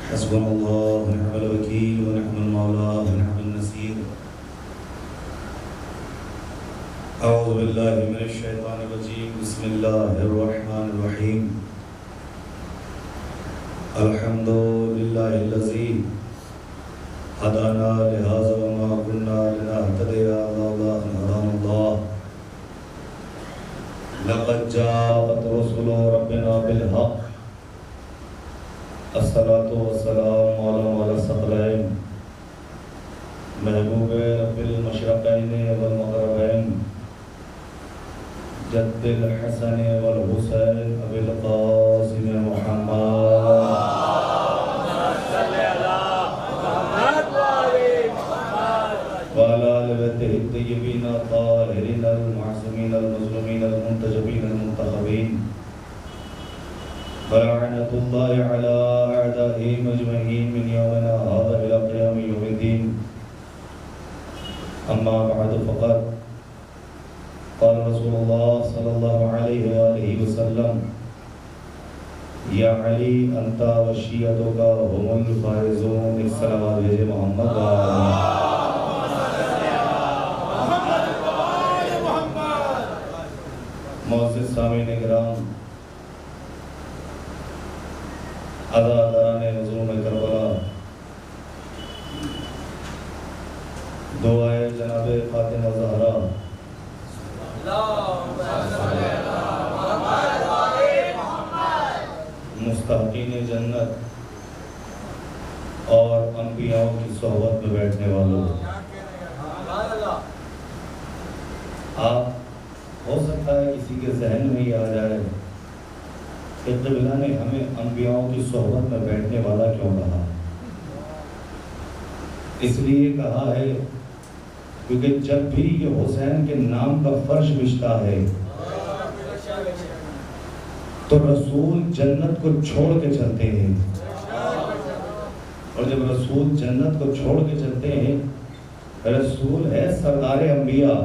हस्बुनल्लाहु व निअमल वकील व निअमल मौला व निअमन नसीर। अऊज़ु बिल्लाहि मिनश शैतानिर रजीम। बिस्मिल्लाहिर रहमानिर रहीम। अल्हम्दुलिल्लाहिल्लज़ी हदाना लिहाज़ा व मा कुन्ना लिनहतदिया लौला अन हदानल्लाह। लक़द जाअत रुसुलु रब्बिना बिल हक़्क़। अस्सलातु वस्सलामु अला मौला सकलैन महबूबे रब्बिल मशरक़ैन वल मग़रिबैन जद्दिल हसन वल हुसैन अबिल क़ासिम मुहम्मद व अला आलि बैतिहि अत्तय्यिबीन अत्ताहिरीन अल-मअसूमीन अल-मज़लूमीन अल-मुंतजबीन अल-मुंतख़बीन वलअनतुल्लाहि अला अअदाइहिम अजमईन मिन यौमिना हाज़ा इला क़ियामि यौमिद्दीन। अम्मा बअद फ़क़द क़ाल रसूलुल्लाह सल्लल्लाहु अलैहि व आलिहि वसल्लम या अली अंता व शिय्अतुका हुमुल फ़ाइज़ून। एक सलावत भेजे मोहम्मद मुअज़्ज़िज़ सामीन किराम, अज़ादाराने हुज़ूर करबला, दुआए जनाबे फ़ातिमा ज़हरा मुस्तहक़ीन जन्नत और अंबियाओं की सोहबत में बैठने वालों, आप हो सकता है किसी के जहन में ही आ जाए कि क़िबला ने हमें अंबियाओं की सोहबत में बैठने वाला क्यों कहा। इसलिए कहा है क्योंकि जब भी ये हुसैन के नाम का फर्श बिछता है तो रसूल जन्नत को छोड़ के चलते हैं, और जब रसूल जन्नत को छोड़ के चलते हैं, रसूल है सरदार अंबिया,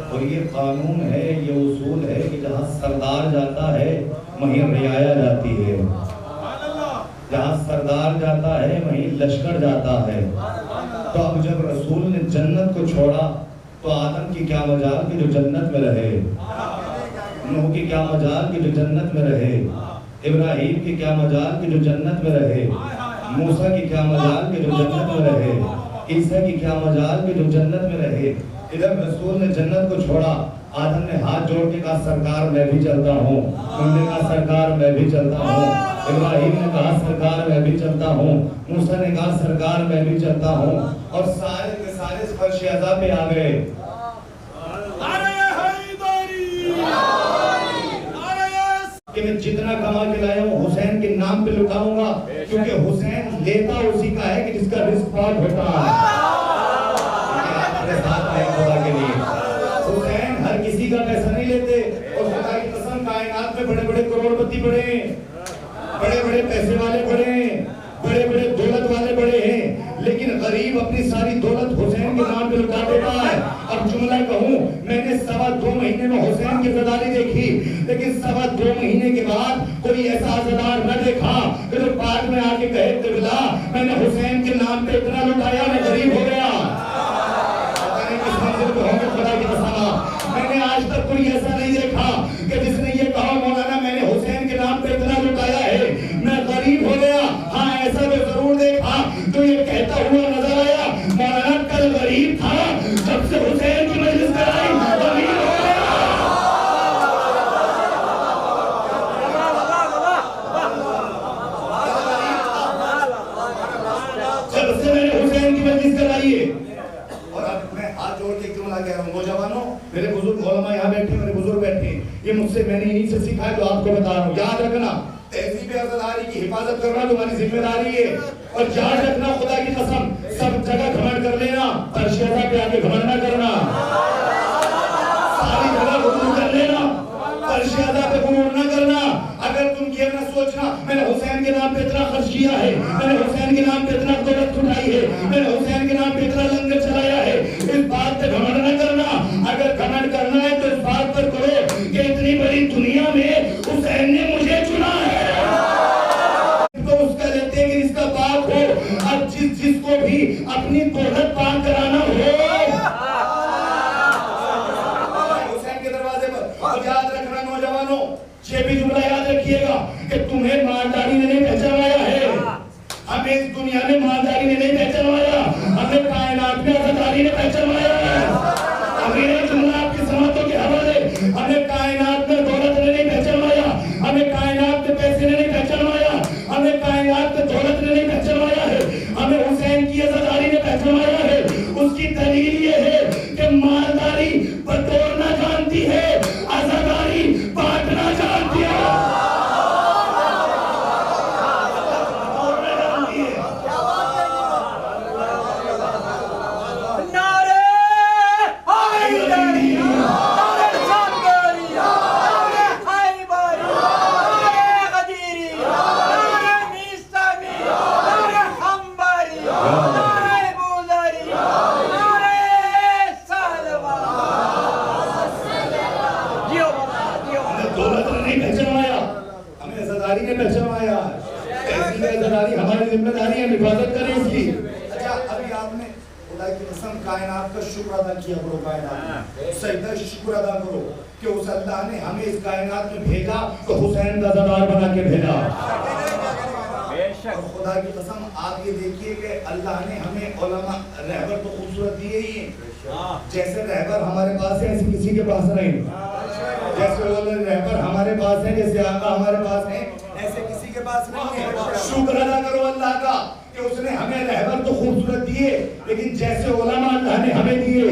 और ये कानून है, ये उसूल है कि जहाँ सरदार जाता है वहीं रियाया जाती है, जहाँ सरदार जाता है वहीं लश्कर जाता है। तो अब जब रसूल ने जन्नत को छोड़ा तो आदम की क्या मजाल कि जो जन्नत में रहे, नूह की क्या मजाल कि जो जन्नत में रहे, इब्राहीम की क्या मजाल कि जो जन्नत में रहे, मूसा की क्या मजाल कि जो जन्नत में रहे, ईसा की क्या मजाल कि जो जन्नत में रहे। इधर रसूल ने जन्नत को छोड़ा, आदम ने हाथ जोड़ के कहा सरकार मैं भी चलता हूँ, उन्होंने कहा सरकार मैं भी चलता हूँ, इब्राहीम ने कहा सरकार मैं भी चलता हूँ, मूसा ने कहा सरकार मैं भी चलता हूँ, और सारे के सारे फर्श अज़ा पे आ गए। कि मैं जितना कमा के लाया हूँ हुसैन के नाम पे लुटाऊंगा, क्योंकि हुसैन लेता उसी का है कि जिसका रिस्क पाक होता है। खुदा के लिए हुसैन हर किसी का पैसा नहीं लेते, और खुदा की कसम कायनात में बड़े बड़े करोड़पति बड़े, बड़े बड़े पैसे वाले बड़े, बड़े बड़े दौलत वाले बड़े हैं, लेकिन गरीब अपनी सारी दौलत हुसैन के नाम पे लुटा देता है। अब जुमला कहूँ, मैंने 2.25 महीने में हुसैन की ज़दारी देखी, लेकिन 2.25 महीने के बाद कोई ऐसा अज़दार न देखा कि जो बाद में आके कहे क़िबला मैंने हुसैन के नाम पे इतना लुटाया मैं गरीब हो गया। खुदा की कसम मैंने आज तक कोई ऐसा नहीं देखा कि जिसने ये कहा मौलाना मैंने हुसैन के नाम पे इतना लुटाया है मैं गरीब हो गया। हाँ ऐसा तो जरूर देखा जो ये कहता हुआ नजर आया मौलाना कल गरीब था, जब से हुसैन की मजलिस कराई अमीर हो गया। जब से मैंने हुसैन की मजलिस कराई है, और अब मैं हाथ जोड़ के क्यों ना कह रहा हूँ, नौजवानों मेरे बुजुर्ग उलमा यहाँ बैठे, मेरे बुजुर्ग बैठे, ये मुझसे मैंने इन्हीं से सीखा है तो आपको बता रहा हूँ। याद रखना तहजीब अज़दारी की हिफाजत करना तुम्हारी जिम्मेदारी है, और याद रखना खुदा की कसम सब जगह घमंड कर लेना, फर्शियता पे आके घमंड ना करना, सारी जगह गुरूर कर लेना, फर्शियता पे गुरूर ना करना। अगर तुम ये ना सोचना मैंने हुसैन के नाम पे इतना खर्च किया है, मैंने हुसैन के नाम पे इतना दौलत उठाई है, मैंने हुसैन के नाम पे इतना लंगर चलाया है, इस बात पे घमंड ना करना। अगर घमंड करना है तो इस बात पर करो कि इतनी बड़ी दुनिया में हुसैन ने मुझे चुना है, तो उसका लेते जिसको भी अपनी दौलत पार कराना हो हुसैन के दरवाजे पर। और याद रखना नौजवानों, ये भी जुमला याद रखिएगा कि तुम्हें मालदारी ने नहीं पहचानाया है, हमें इस दुनिया में मालदारी ने नहीं पहचानवाया, हमें कायनात में आजादारी ने पहचानवाया है। हमें जुमला आपकी समझों के हवाले, हमें कायनात में दौलत ने नहीं पहचानवाया, हमें कायनात में पैसे ने नहीं पहचानवाया, हमें कायनात में दौलत ने नहीं पहचानवाया है, हमें हुसैन की आजादारी ने पहचानवाया है। उसकी दलील ये है कि मालदारी बटोरना जानती है, आजादारी बांटना जानती है। हमारी जिम्मेदारी है, हिफाजत करें इसकी। अच्छा, अभी आपने खुदा की कसम कायनात का शुक्र अदा किया करो, कायनात सजदा शुक्र अदा करो कि उस अल्लाह ने हमें इस कायनात में भेजा तो हुसैन का ज़बार बना के भेजा। और खुदा की कसम आप ये देखिए कि अल्लाह ने हमें उलमा रहबर तो खूबसूरत दिए ही हैं, जैसे रहबर हमारे पास है ऐसे किसी के पास नहीं, जैसे रहबर हमारे पास है, जैसे आका हमारे पास है, ऐसे किसी के पास नहीं है। शुक्र अदा करो अल्लाह का कि उसने हमें रहबर तो खूबसूरत दिए, लेकिन जैसे उलमा अल्लाह ने हमें दिए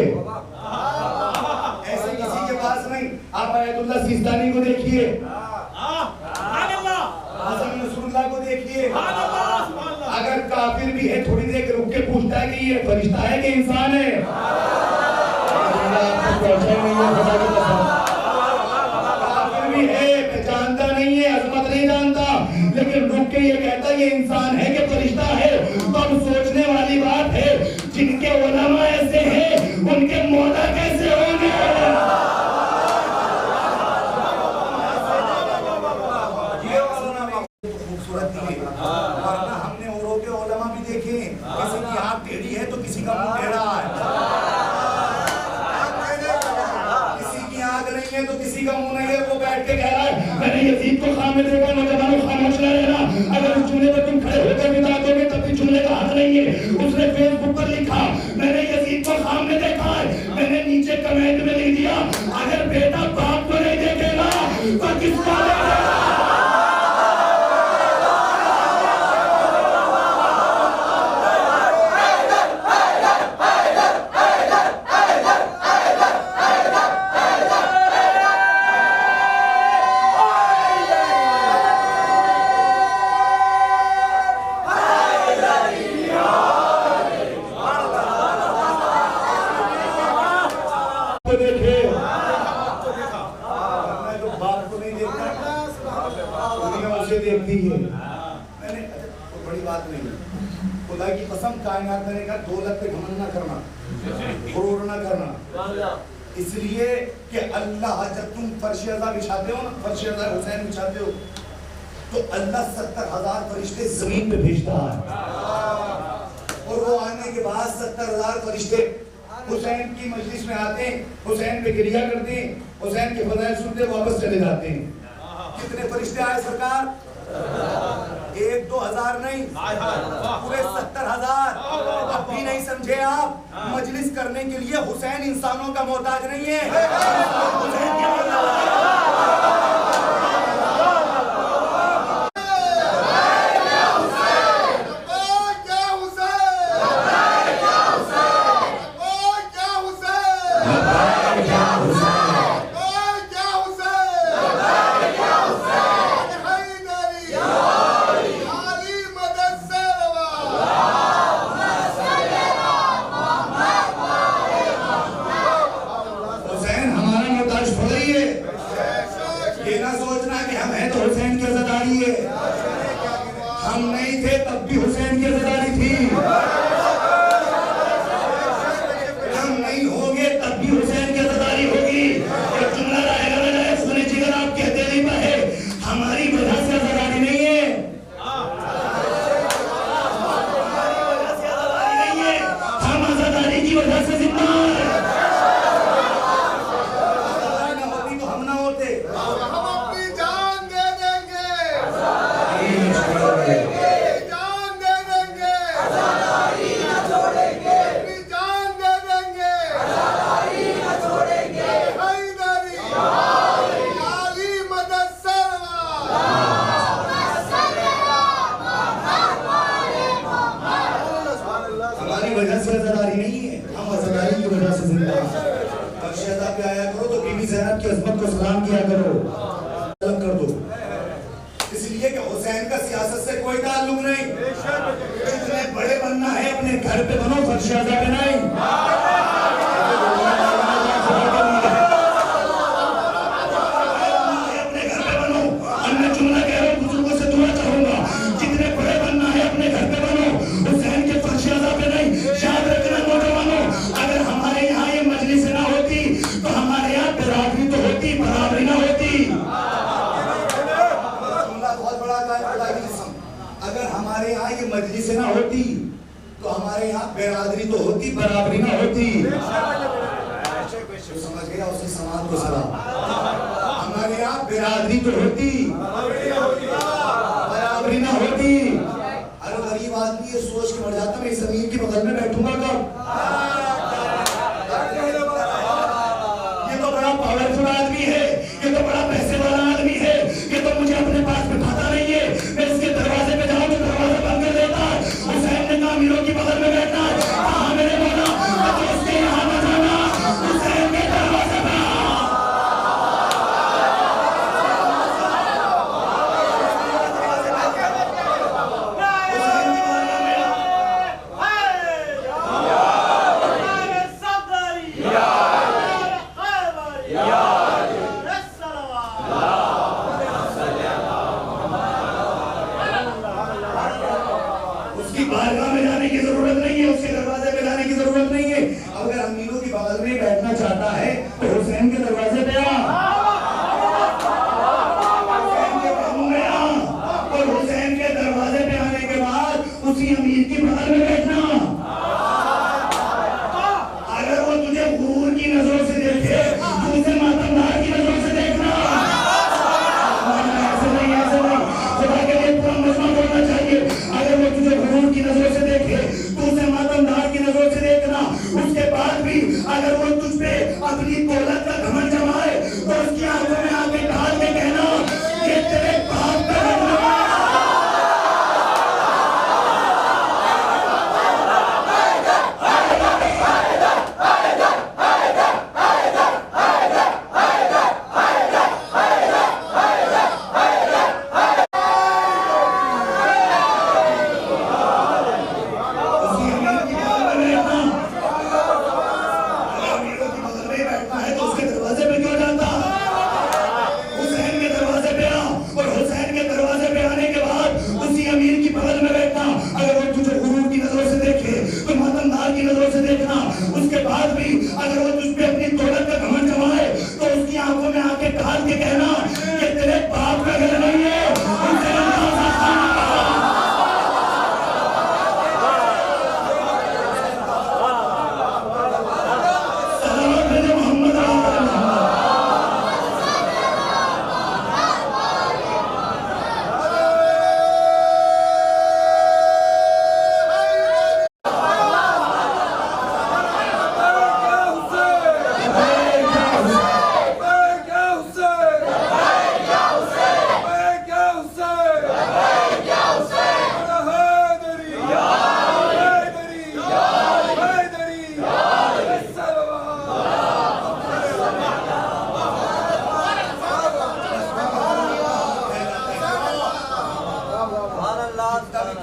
ऐसे किसी के पास नहीं। आप आयतुल्लाह सिस्तानी को देखिए, हसन नसरुल्लाह को देखिए, अगर काफिर भी है थोड़ी देर रुक के पूछता है कि ये फरिश्ता है कि इंसान है। काफिर भी है, पहचानता नहीं है, अजमत नहीं जानता, लेकिन रुक के ये कहता ये इंसान है कि फरिश्ता है। तो अब सोचने वाली बात है, जिनके उलमा ऐसे हैं उनके मौला कैसे होंगे। वरना हमने औरों के उलमा भी देखे, किसी की आंख टेढ़ी है तो किसी का मुंह टेढ़ा है, किसी की आंख नहीं है तो किसी का मुंह नहीं है। वो बैठ के कह रहा है मैंने यजीद को खाम में देखा, नौजवानों खामोश न रहना, अगर उस जुमले पर तुम खड़े होकर बिता दोगे तब भी जुमले का हक नहीं है। उसने फेसबुक पर लिखा मैंने यजीद को खाम में देखा है, मैंने नीचे कमेंट में लिख दिया अगर बेटा बाप को नहीं देखेगा तो किसको देखेगा। देखती है मैंने, बड़ी बात नहीं, खुदा की कसम कायनात मैंने कहा दौलत पे घमंड ना करना, गुरूर ना करना, इसलिए कि अल्लाह जब तुम फर्श अज़ा बिछाते हो ना, फर्श अज़ा हुसैन बिछाते हो तो अल्लाह 70,000 फरिश्ते जमीन पे भेजता है, और वो आने के बाद 70,000 फरिश्ते हुसैन की मजलिस में आते हैं, हुसैन पे गिरिया करते हैं, हुसैन के फज़ाइल सुनते वापस चले जाते हैं। कितने फरिश्ते आए सरकार? 1-2 हजार नहीं, पूरे 70,000। अब भी नहीं समझे आप? मजलिस करने के लिए हुसैन इंसानों का मोहताज नहीं है, हुसैन के हम नहीं थे तब भी हुसैन की अज़ादारी थी, हम नहीं होंगे तब भी हुसैन की अज़ादारी होगी। एक जुमला रहेगा ना जाए सुने जिगर आप कहते नहीं पाए, हमारी वजह से अज़ादारी नहीं है, वजह से आजादारी नहीं है, हम आजादारी की वजह से जिंदा हैं। बख्शियदा पे आया करो तो बीबी ज़ैनब की अज़मत को सलाम किया करो, अलग कर दो। इसलिए कि हुसैन का सियासत से कोई ताल्लुक नहीं। जितने बड़े बनना है अपने घर पे बनो, बख्शियदा पे नहीं। अपने घर पे बनो। अन्य जुमला कह रहा हूं, बुजुर्गों से दुआ चाहूंगा, जितने बड़े बनना है अपने घर पे बनो, हुसैन के बख्शियदा पे नहीं। याद रखना नौजवानों, अगर हमारे यहाँ ये मजलिस ना होती तो हमारे यहाँ बिरादरी तो होती, बराबरी ना होती। अगर हमारे यहाँ ये मजलिस ना होती तो हमारे यहाँ बिरादरी तो होती, बराबरी ना होती। समझ गया? उसी समाज को सलाम। हमारे यहाँ बिरादरी तो होती, बराबरी ना होती। अरे गरीब आदमी ये सोच के मर जाता मैं इस अमीर की बगल में बैठूंगा कब? ये तो बड़ा पावरफुल आदमी है, ये तो बड़ा पैसे वाला आदमी है, ये तो मुझे अपने पास बिठाता नहीं है। मैं इसके दरवाजे पे जाऊं तो दरवाजा बंद कर देता है। हुसैन ने कहा अमीरों की बगल में बैठना है। कहा मेरे मौला, तो इसके यहाँ न जाना, हुसैन के दरवाजे पे बारगाह में जाने की जरूरत नहीं है, उसके दरवाजे पे जाने की जरूरत नहीं है। अगर अमीरों की बगल में बैठना चाहता है तो हुसैन के दरवाजे पे आ, हुसैन के कदमों में आ, और हुसैन के दरवाजे पे आने के बाद उसी अमीर की बगल में बैठना। अगर वो तुझे गुरूर की नजरों से देखे तो उसे मातमदार की नजरों से देखना। ऐसे नहीं, ऐसे नहीं, खुदा के लिए पूरा मजमा बोलना चाहिए। अगर वो तुझे गुरूर की नजरों से देखे तो उसे मातमदार की नजरों से देखना। उसके बाद भी अगर वो तुझ पे अपनी दौलत का घमंड जमाए तो उसकी आंखों में आके डाल के कहना ये तेरे बाप का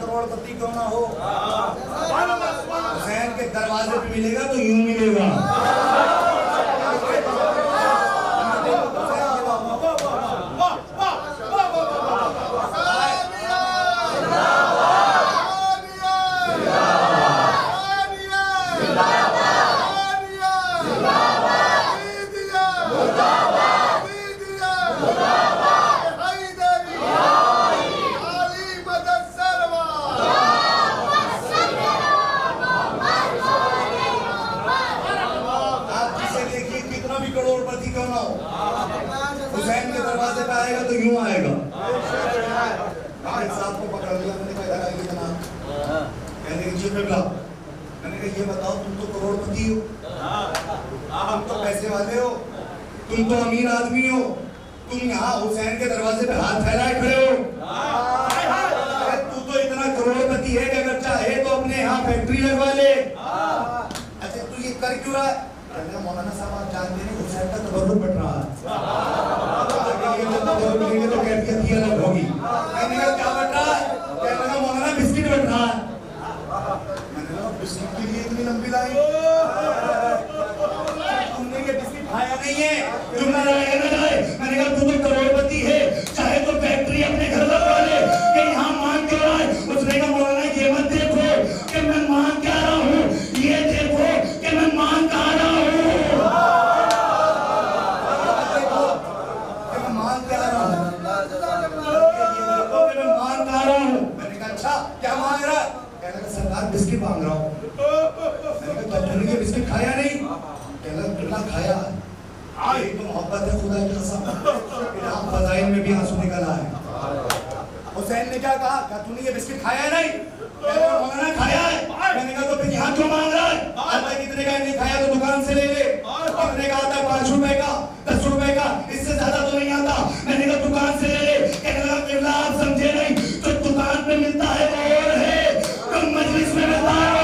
करोड़पति क्यों ना हो, हुसैन के दरवाजे पे मिलेगा तो यूं मिलेगा। करोड़पति क्यों ना हो, हुसैन के दरवाजे पे आएगा तो यूं आएगा। साहब को पकड़ लिया, मैंने कहा इधर आइए जनाब। कहने की जी बिल्ला, मैंने कहा ये बताओ तुम तो करोड़पति हो, तुम तो पैसे वाले हो, तुम तो अमीर आदमी हो, तुम यहाँ हुसैन के दरवाजे पे हाथ फैलाए खड़े हो। तू तो इतना करोड़पति है कि अगर चाहे तो अपने यहाँ फैक्ट्री लगवा ले। तबर्रुक बट रहा है, तो कैफियत ही अलग होगी। मैंने कहा क्या बट रहा है? कहने लगा मौलाना बिस्किट बट रहा है। मैंने कहा बिस्किट के लिए इतनी लंबी लाइन? तुमने ये बिस्किट खाया नहीं है, जुमला लगाया ना जाए। मैंने कहा तू तो करोड़पति है, चाहे तो फैक्ट्री अपने घर लगवा ले, कि यहाँ मांग क्यों रहा है? उसने कहा मौलाना ये मत देखो कि मैं मांग क्या रहा हूँ, ये देखो कि मैं मांग कहाँ रहा हूँ। देखो कि मैं मांग क्या रहा हूँ, मैं मांग कहाँ रहा हूँ। मैंने कहा अच्छा क्या मांग रहा है? कहने लगा सरकार बिस्किट मांग रहा हूँ। मैंने कहा तुमने ये बिस्किट खाया नहीं? कहने लगा कितना खाया है। यही तो मोहब्बत है खुदा की कसम। आप फजाइल में भी आंसू निकल आए। हुसैन ने क्या कहा? क्या तूने ये बिस्किट खाया है? नहीं। मौलाना खाया है। मैंने कहा तो फिर यहाँ क्यों मांग रहा है? आता कितने का? नहीं खाया तो दुकान से ले ले। कितने का आता? 5 रुपए का, 10 रुपए का, इससे ज्यादा तो नहीं आता। मैंने कहा दुकान से ले ले। कहने लगा किबला आप समझे नहीं, तो दुकान पे मिलता है वो और है, तो मजलिस में मिलता है वो।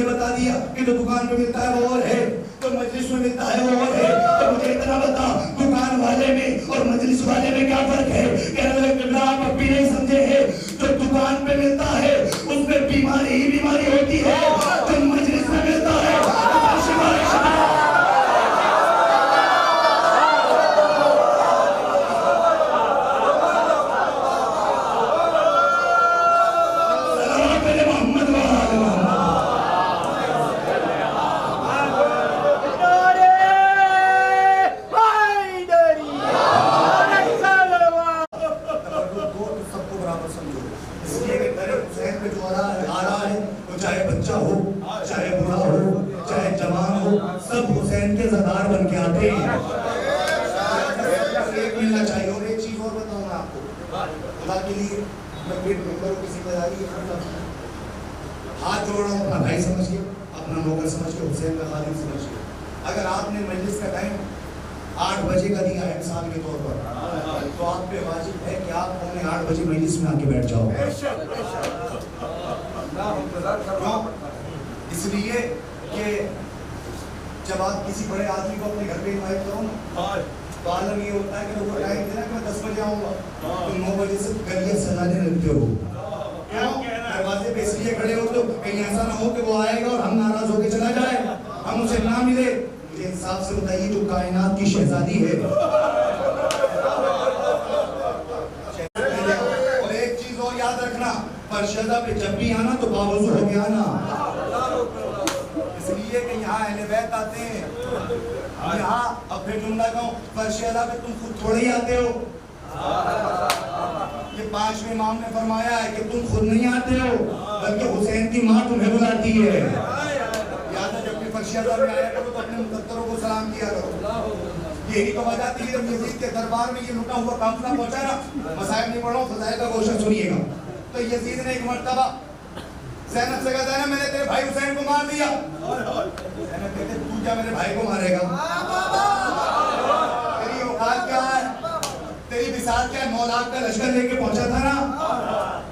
बता दिया कि जो दुकान पे मिलता है वो और है, तो मजलिस में मिलता है वो और है। तो मुझे इतना बता दुकान वाले में और मजलिस वाले में क्या फर्क है? कहने लगे आप अब भी नहीं समझे हैं, जो दुकान पे मिलता है उसमें बीमारी ही बीमारी होती है, जो मजलिस में मिलता है हाथ जोड़ रहा हूँ अपना भाई समझ के, अपना नौकर समझ के, हुसैन का खादिम समझ के। अगर आपने मजलिस का टाइम 8 बजे का दिया है मिसाल के तौर पर, तो आप पे वाजिब है कि आप 8 बजे मजलिस में आके बैठ जाओ। इसलिए कि जब आप किसी बड़े आदमी को अपने घर पे इनवाइट करो ना, तो आलम ये होता है कि लोगों को टाइम देना कि मैं 10 बजे आऊँगा, तो 9 बजे से गलियाँ सजाने लगते हो। दरवाजे पे इसलिए खड़े हो तो कहीं ऐसा ना हो कि वो आएगा और हम नाराज होकर चला जाए, हम उसे ना मिले। मुझे इंसाफ से बताइए जो कायनात की शहजादी है, और एक चीज और याद रखना, फरशदा पे जब भी आना तो बावजू हो के आना, इसलिए कि यहाँ अहले बैत आते हैं। यहाँ अब फिर जुमला कहूँ, फरशदा पे तुम खुद थोड़े ही आते हो। ये 5वें इमाम ने फरमाया है कि तुम खुद नहीं आते हो, बल्कि हुसैन की माँ तुम्हें बुलाती है। याद है जब भी फरशदा में आया करो तो अपने मुकद्दरों को सलाम किया करो। यही तो वजह थी जब यजीद के दरबार में ये लुटा हुआ काफिला पहुंचा ना, मसाइब नहीं पढ़ रहा हूँ, फजाइल का गोशा सुनिएगा। तो यजीद ने एक मर्तबा ज़ैनब से कहा, ज़ैनब मैंने तेरे भाई हुसैन को मार दिया। ज़ैनब कहते तू क्या मेरे भाई को मारेगा? तेरी औकात क्या है? तेरी विसात क्या? 9 लाख का लश्कर लेके पहुंचा था ना,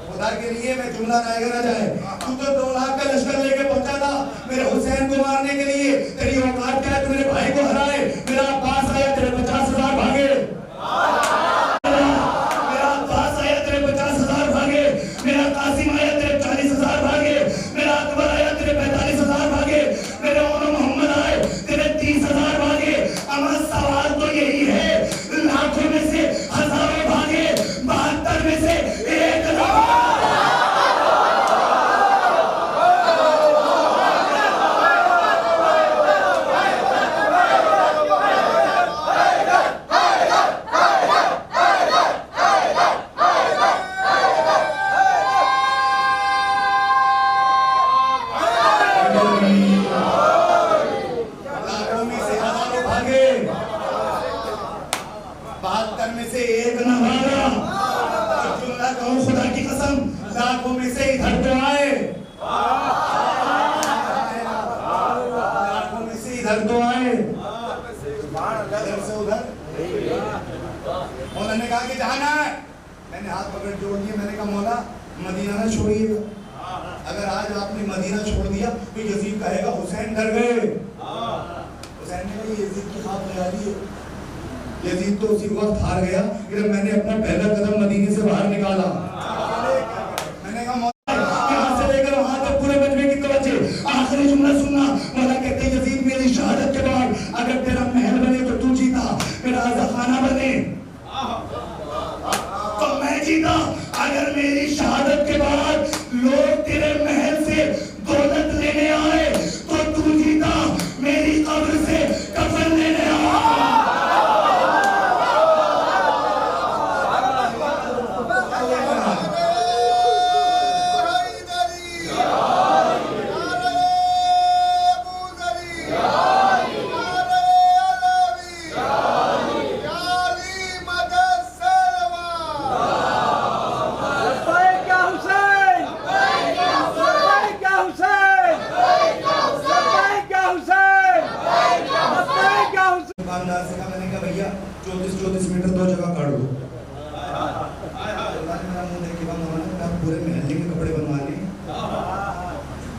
खुदा के लिए मैं जुमला आएगा ना जाए, तू तो 2 लाख का लश्कर लेके पहुंचा था मेरे हुसैन को मारने के लिए। तेरी औकात क्या है? तू मेरे भाई को हराए। मेरा अब्बास आया तेरे 50,000 भागे, मेरा अब्बास आया तेरे 50,000 भागे, मेरा कासिम आया तेरे 40,000 भागे, मेरा अकबर आया तेरे 45,000 भागे, मेरे ओनो मोहम्मद आए तेरे 30,000 भागे। अमर सवाल तो यही है, लाखों में से हजारों भागे, 72 में से 1 लाख। आगे जाना है। मैंने हाथ पकड़ जोड़ दिए, मैंने कहा मौला मदीना ना छोड़िएगा, अगर आज आपने मदीना छोड़ दिया तो यजीद कहेगा हुसैन डर गए। हुसैन ने कहा यजीद की ख्वाब ख्याली है। यजीद तो उसी वक्त हार गया जब मैंने अपना पहला कदम मदीने से बाहर निकाला। मैंने कहा यहाँ से लेकर वहां तक पूरे मजमे की तवज्जो, आखिरी जुमला सुनना। मौला कहते यजीद मेरी शहादत के बाद अगर तेरा महल बने तो तू जीता, मेरा आज़ा खाना बने तो मैं जीता। अगर मेरी शहादत के बाद लोग तेरे महल से दौलत लेने आए तो तू जीता, मेरी कब्र से कफन लेने आए। मैंने कहा भैया 34 मीटर दो जगह काट दो। मेरा मुंह देख के कहा पूरे महल्ले के कपड़े बनवा लिए।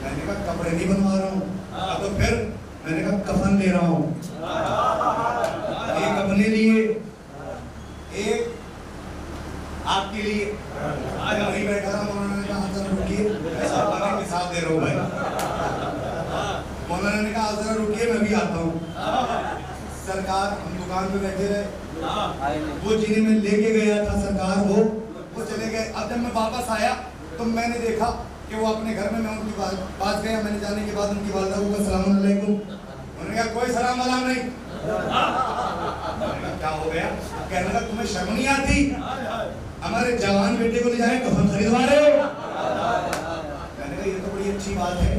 मैंने कहा कपड़े नहीं बनवा रहा हूँ तो फिर मैंने कहा कफन ले रहा हूँ, एक अपने लिए एक आपके लिए। आज वहीं बैठा रहा, मौलाना ने कहा जरा रुकिए, मैं हिसाब दे रहा हूँ भाई। मौलाना ने कहा जरा रुकिए मैं भी आता हूँ। सरकार हम दुकान पे बैठे रहे, वो जिन्हें मैं लेके गया था सरकार वो चले गए। अब जब मैं वापस आया तो मैंने देखा कि वो अपने घर में, मैं उनके पास गया। मैंने जाने के बाद उनकी वालिदा को अस्सलाम वालेकुम, उन्होंने कहा कोई सलाम वलाम नहीं। क्या हो गया? कहने लगा तुम्हें शर्म नहीं आती, हमारे जवान बेटे को ले जाए कफन खरीदवा रहे हो। मैंने कहा ये तो बड़ी अच्छी बात है,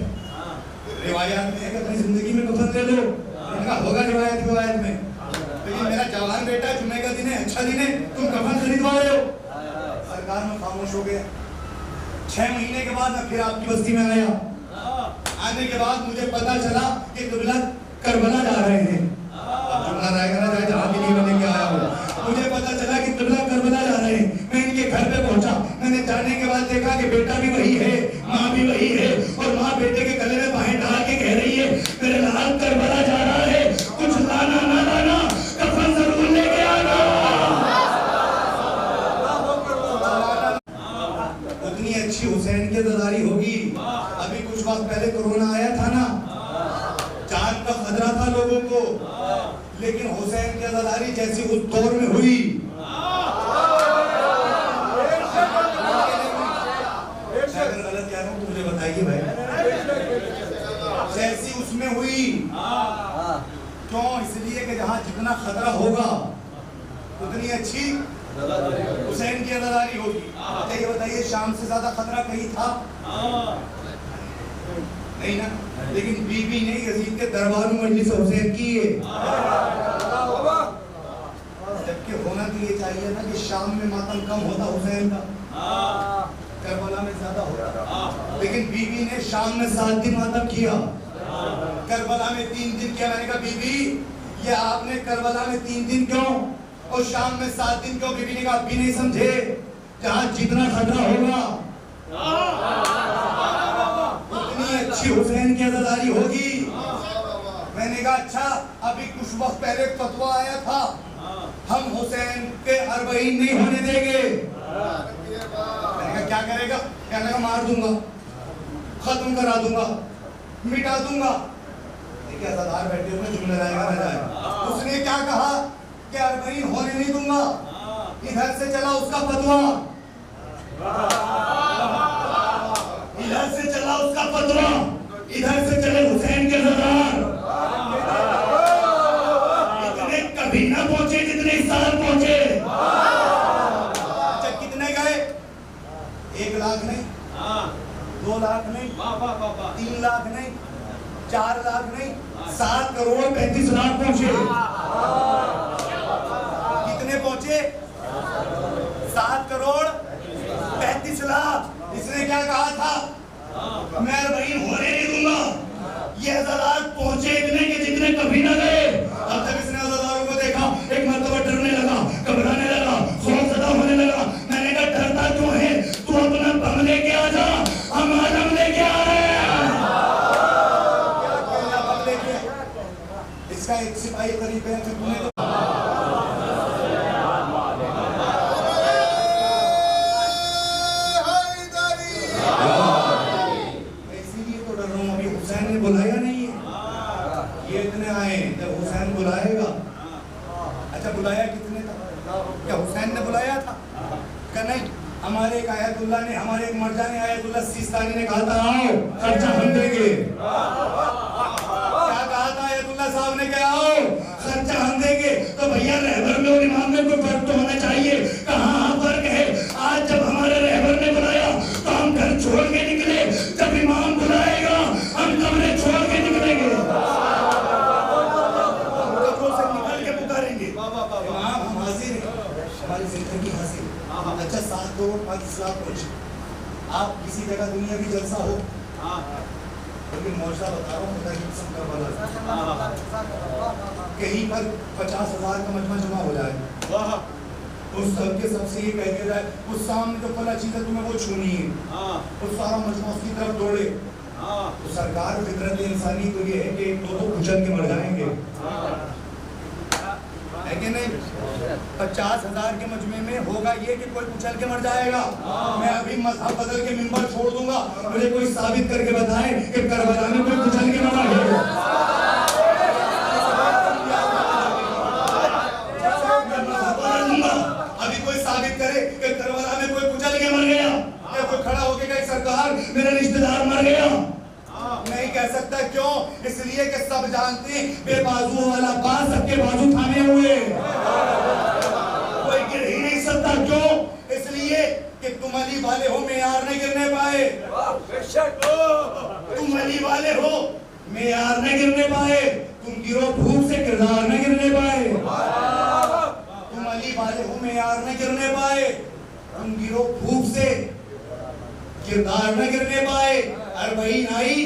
रिवायात में है कि अपनी जिंदगी में कफन ले लो। होगा रिवायत में, लेकिन मेरा जवान बेटा जुमे का दिन है, अच्छा दिन है, तुम कफन खरीदवा रहे हो। सरकार में खामोश हो गया। 6 महीने के बाद मैं फिर आपकी बस्ती में आया। आने के बाद मुझे पता चला कि किबला करबला जा रहे हैं। जुमला रहेगा ना चाहे जहाँ के लिए मैं लेके आया हूँ। मुझे पता चला कि किबला करबला जा रहे हैं। मैं इनके घर पे पहुंचा, मैंने जाने के बाद देखा कि बेटा भी वही है, माँ भी वही है, और माँ बेटे के गले में बाहें डाल के कह रही है मेरे लाल करबला जा रहा है, कुछ लाना ना लाना कफन जरूर लेके आना। उतनी अच्छी हुसैन की अज़ादारी होगी। अभी कुछ वक्त पहले कोरोना आया था ना, जान का खतरा था लोगों को, लेकिन हुसैन की अज़ादारी जैसी उस दौर में हुई, अगर गलत कह रहा हूं तो मुझे बताइए भाई, जैसी उसमें हुई। क्यों? इसलिए कि जहां जितना खतरा होगा उतनी अच्छी हुसैन की अज़ादारी होगी। ये बताइए शाम से ज्यादा खतरा कहीं था? नहीं ना। लेकिन बीबी ने यजीद के दरबार में मजलिस हुसैन की है, जबकि होना तो ये चाहिए ना कि शाम में मातम कम होता हुसैन का, करबला में ज्यादा होता। लेकिन बीबी ने शाम में 7 दिन मातम किया, करबला में 3 दिन किया। मैंने कहा बीबी ये आपने करबला में 3 दिन क्यों और शाम में 7 दिन क्यों? बीबी ने कहा भी नहीं समझे, जहां जितना खतरा होगा उतनी अच्छी हुसैन की अज़ादारी होगी। मैंने कहा अच्छा, अभी कुछ वक्त पहले फतवा आया था हम हुसैन के 40 नहीं होने देंगे। मैंने कहा क्या करेगा? कहने का मार दूंगा, खत्म करा दूंगा, मिटा दूंगा। देखिए अज़ादार बैठे हुए जुमले रहेगा ना जाए। उसने क्या कहा कि 40 होने नहीं दूंगा। इधर से चला उसका फतवा, इधर से चला उसका फतवा, इधर से चले हुसैन के सरदार। इतने कभी ना पहुंचे जितने इस साल पहुंचे। अच्छा कितने गए? 1 लाख नहीं, 2 लाख नहीं, 3 लाख नहीं, 4 लाख नहीं, 7 करोड़ 35 लाख पहुंचे। कितने पहुंचे? 7 करोड़ 35 लाख। इसने क्या कहा था? मैं 40 होने नहीं दूंगा। ये अज़ादार पहुंचे इतने के जितने कभी ना गए। अब तक इसने अज़ादारों को देखा, एक मर्तबा डरने लगा, घबराने लगा, खौफ हुसैन ने बुलाया नहीं है, ये इतने आए। जब हुसैन बुलाएगा, अच्छा बुलाया कितने था? क्या हुसैन ने बुलाया था? क्या नहीं? हमारे एक आयतुल्लाह ने, हमारे एक मर्जा ने, आयतुल्लाह सिस्तानी ने कहा था आओ खर्चा हम देंगे। क्या कहा था आयतुल्लाह साहब ने? क्या आओ खर्चा हम देंगे। तो भैया रहबर में और इमाम में कोई फर्क तो होना चाहिए। कहाँ फर्क है? आज जब हमारे रहबर ने बुलाया तो हम घर छोड़ के निकले, जब इमाम बुलाएगा हम कमरे छोड़ के निकलेंगे, कब्रों से निकल के पुकारेंगे इमाम हम हाजिर हैं, हमारी जिंदगी हाजिर। अच्छा 7 करोड़ 5 लाख कुछ आप किसी जगह दुनिया की जलसा हो, लेकिन मौजूदा बता रहा हूँ खुदा की कसम करबला कहीं पर 50,000 का मजमा जमा हो जाए, उस सबके सबसे ये कह दिया जाए उस सामने जो फला चीज है तुम्हें वो छूनी है, उस सारा मजमा उसकी तरफ दौड़े, तो सरकार फितरत इंसानी तो ये है कि एक दो कुचल के मर जाएंगे, है कि नहीं? 50,000 के मजमे में होगा ये कि कोई कुचल के मर जाएगा। मैं अभी मजहब बदल के मिंबर छोड़ दूंगा, मुझे कोई साबित करके बताए कि करबला में कोई कुचल के मरा है। अभी कोई साबित करे कि करबला में कोई कुचल के मर गया, या कोई खड़ा होके कहे सरकार मेरा रिश्तेदार मर गया, नहीं कह सकता। क्यों? इसलिए कि सब जानते हैं बेबाजू वाला बाज सबके बाजू थामे हुए, कोई गिर ही नहीं सकता। क्यों? इसलिए कि तुम अली वाले हो मेयार नहीं गिरने पाए, तुम अली वाले हो मेयार नहीं गिरने पाए, तुम गिरो धूप से किरदार नहीं गिरने पाए, तुम अली वाले हो मेयार नहीं गिरने पाए, तुम गिरो धूप से किरदार न गिरने पाए। अरबईन आई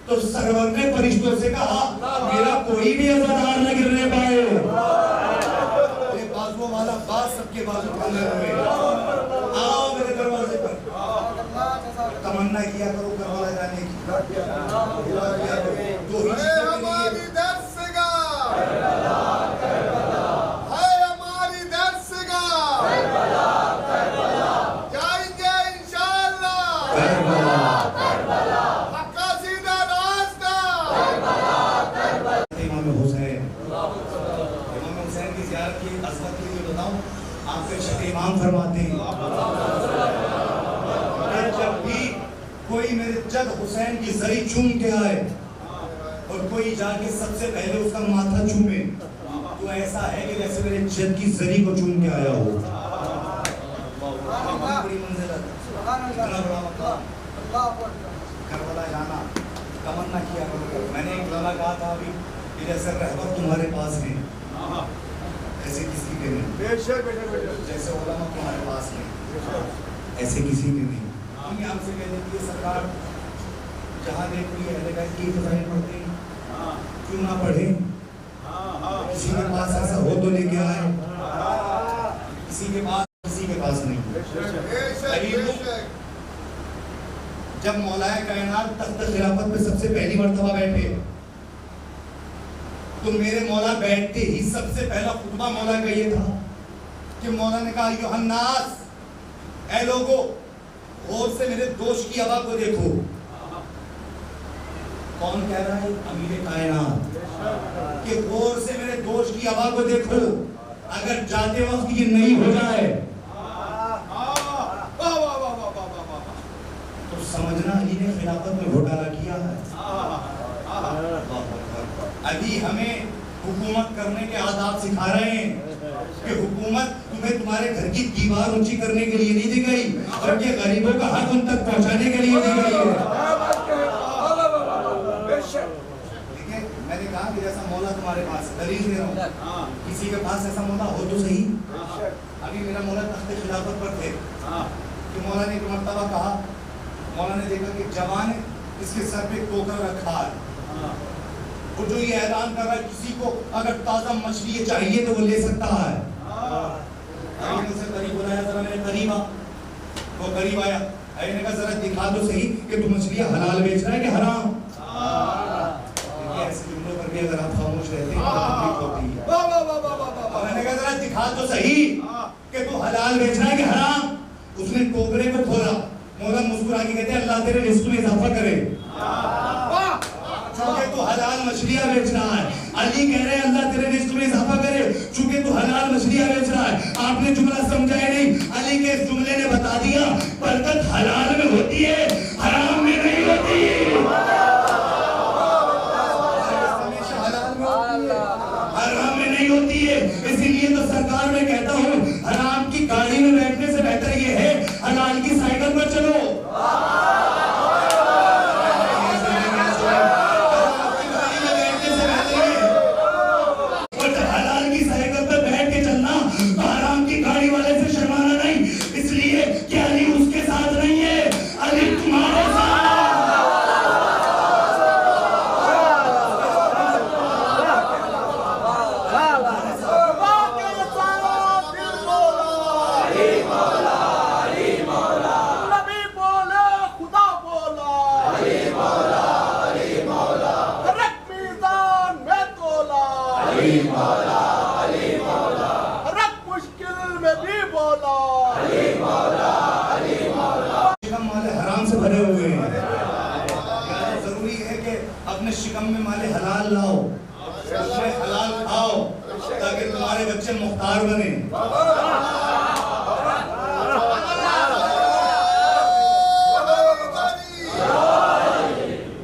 तो सरवर ने फरिश्तों से कहा मेरा कोई भी अज़ादार न गिरने पाए। ये बाजुओं वाला बात सबके बाजू खोले हुए, आओ मेरे दरवाजे पर, तमन्ना किया करो करबला जाने की, दो ही हमारी दरसगाह है, हमारी दरसगाह जाएंगे इंशाअल्लाह करबला, पक्का सीधा रास्ता इमाम हुसैन की ज़ियारत की अज़मत के लिए बताऊं, आपके शक इमाम फरमाते हैं जब भी कोई मेरे जद हुसैन की जरी चूम के आए और कोई जाके सबसे पहले उसका माथा चूमे तो ऐसा है कि जैसे मेरे जद की जरी को चूम के आया हो। बड़ी मंजिलत, इतना बड़ा मकाम, करबला जाना, तमन्ना किया करो। मैंने एक लम्हा कहा था अभी कि जैसे रहमत तुम्हारे पास है ऐसे किसी के नहीं, जैसे उलमा तुम्हारे पास है ऐसे किसी के नहीं। हम हमसे कह देती है सरकार जहाँ देखती है अहले बैत की फज़ाइल पढ़ते हैं, क्यों ना पढ़े? किसी के पास ऐसा हो तो लेके आए, किसी के पास नहीं। जब मौलाए कायनात तख्त खिलाफत पे सबसे पहली मर्तबा बैठे तो मेरे मौला बैठते ही सबसे पहला खुतबा मौला का ये था कि मौला ने कहा यूहन्नास, ऐ लोगो गौर से मेरे दोष की हवा को देखो। कौन कह रहा है? अमीर कायनात, कि गौर से मेरे दोष की हवा को देखो, अगर जाते वक्त ये नहीं हो जाए तो समझना अली ने खिलाफत में घोटाला किया है। अभी हमें हुकूमत करने के आदाब सिखा रहे हैं कि हुकूमत तुम्हें तुम्हारे घर की दीवार ऊंची करने के लिए नहीं दी गई, बल्कि गरीबों का हक उन तक पहुंचाने के लिए दी गई है। देखिए मैंने कहा कि जैसा मौला तुम्हारे पास, दलील दे रहा हूँ, किसी के पास ऐसा मौला हो तो सही। अभी मेरा मौला तख्त खिलाफत पर थे कि मौला ने एक मर्तबा कहा, मौला ने देखा कि जवान इसके सर पे टोकर रखा है और जो ये ऐलान कर रहा है किसी को अगर ताज़ा मछली चाहिए तो वो ले सकता है। अभी मुझसे करीब बुलाया, जरा मेरे करीब आ। वो करीब आया, मैंने कहा जरा दिखा दो सही कि तू मछलियाँ हलाल बेच रहा है कि हराम। ऐसे जुमलों पर भी अगर आप खामोश रहते हैं तो तकलीफ होती है। मैंने कहा जरा दिखा दो सही कि तू हलाल बेच रहा है कि हराम। उसने टोकरे को खोला, मौला मुस्कुरा के कहते हैं अल्लाह तेरे रिस्क में इजाफा करे। बेच रहा है। अली कह रहे हैं अल्लाह तेरे रिस्क में इजाफा करे चूंकि तू हलाल मछलियां बेच रहा है। आपने जुमला समझा ही नहीं। अली के इस जुमले ने बता दिया बरकत हलाल में होती है, हराम में नहीं होती। हराम में नहीं होती है। इसीलिए तो सरकार में कहता हूँ हराम की गाड़ी में बैठने से बेहतर ये है हलाल की साइकिल पर चलो। हराम से भरे हुए हैं। जरूरी है कि अपने शिकम में माले हलाल लाओ, उसमें हलाल खाओ ताकि तुम्हारे बच्चे मुख्तार बने।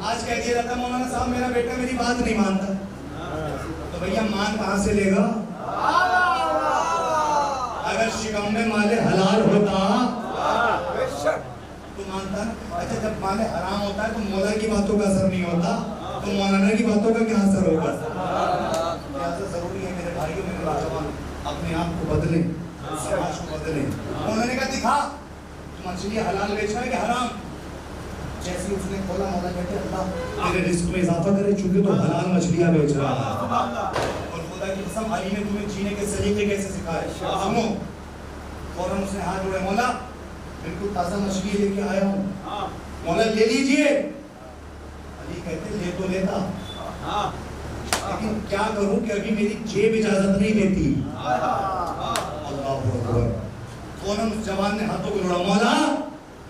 आज कह दिया जाता मौलाना साहब मेरा बेटा मेरी बात नहीं मानता, तो भैया मान कहां से लेगा? अगर शिकम में माले हलाल होता तो मानता ना। अच्छा जब माले हराम होता है तो मौला की बातों का असर नहीं होता, तो मौलाना की बातों का क्या असर होगा? जरूरी है मेरे भाइयों मेरे नौजवान अपने आप को बदले, समाज को बदले। उन्होंने कहा दिखा मछली हलाल बेचना है कि हराम? जैसे उसने खोला मौला कहते अल्लाह तेरे रिस्क में इजाफा करे चूंकि तो हलाल मछलियां बेच रहा है। और खुदा की कसम अली ने तुम्हें जीने के सलीके कैसे सिखाए सुनो। फौरन उसने हाथ जोड़े मौला बिल्कुल ताजा मछली लेके आया हूँ, मौला ले लीजिए। अली कहते ले तो लेता लेकिन क्या करूं कि अभी मेरी जेब इजाजत नहीं देती। अल्लाह अकबर। फौरन उस जवान ने हाथों को जोड़ा मौला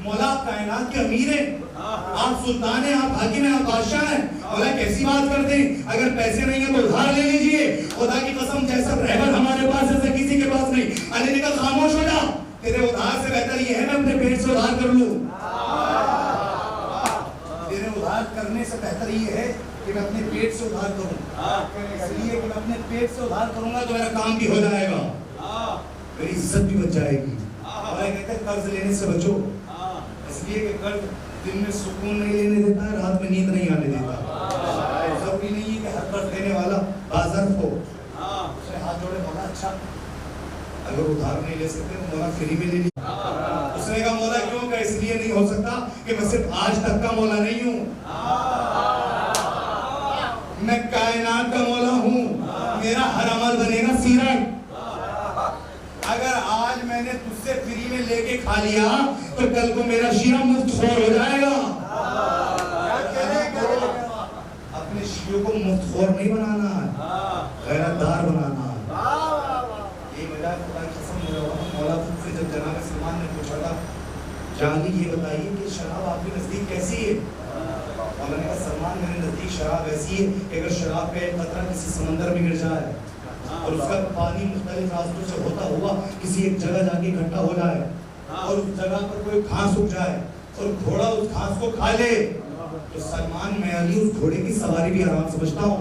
मौला आप कायनात के अमीर हैं, आप सुल्तान हैं, आप हाकिम हैं, आप बादशाह हैं। मौला कैसी बात करते हैं? अगर पैसे नहीं है तो उधार ले लीजिए। खुदा की कसम जैसा रहबर हमारे पास ऐसा किसी के पास नहीं। अली ने कहा खामोश हो जा, तेरे उधार से बेहतर ये है मैं अपने पेट से उधार कर लूं। तेरे उधार करने से बेहतर ये है कि मैं अपने पेट से उधार करूं। इसलिए कि मैं अपने पेट से उधार करूंगा तो मेरा काम भी हो जाएगा, मेरी इज्जत भी बच जाएगी। कहते कर्ज लेने से बचो, इसलिए कि कर्ज दिन में सुकून नहीं लेने देता है, रात में नींद नहीं आने देता। जरूरी नहीं है कि हर कर्ज देने वाला बाज़र्फ हो। उसने हाथ जोड़े मौला अच्छा अगर उधार नहीं ले सकते तो मौला फ्री में ले ली। उसने कहा मौला क्यों? का इसलिए नहीं हो सकता कि मैं सिर्फ आज तक का मौला नहीं हूँ, मैं कायनात का मौला हूँ। मेरा हर अमल बनेगा सीरत। अगर आज मैंने तुझसे फ्री में लेके खा लिया तो कल को मेरा शिया मुफ्त खोर हो जाएगा। अपने शियों को मुफ्त खोर नहीं बनाना है, गैरतदार बनाना है। ये मेरा खुदा की कसम मौला से जब जनाब सलमान ने पूछा था जानी ये बताइए कि शराब आपके नजदीक कैसी है? मौला ने कहा सलमान मेरे नजदीक शराब ऐसी है कि अगर शराब का एक कतरा किसी समंदर में गिर जाए और उसका पानी मुख्तलिफ रास्तों से होता हुआ किसी एक जगह जाके इकट्ठा हो जाए और उस जगह पर कोई घास उग जाए और घोड़ा उस घास को खा ले तो सलमान मैं अली उस घोड़े की सवारी भी आराम समझता हूँ।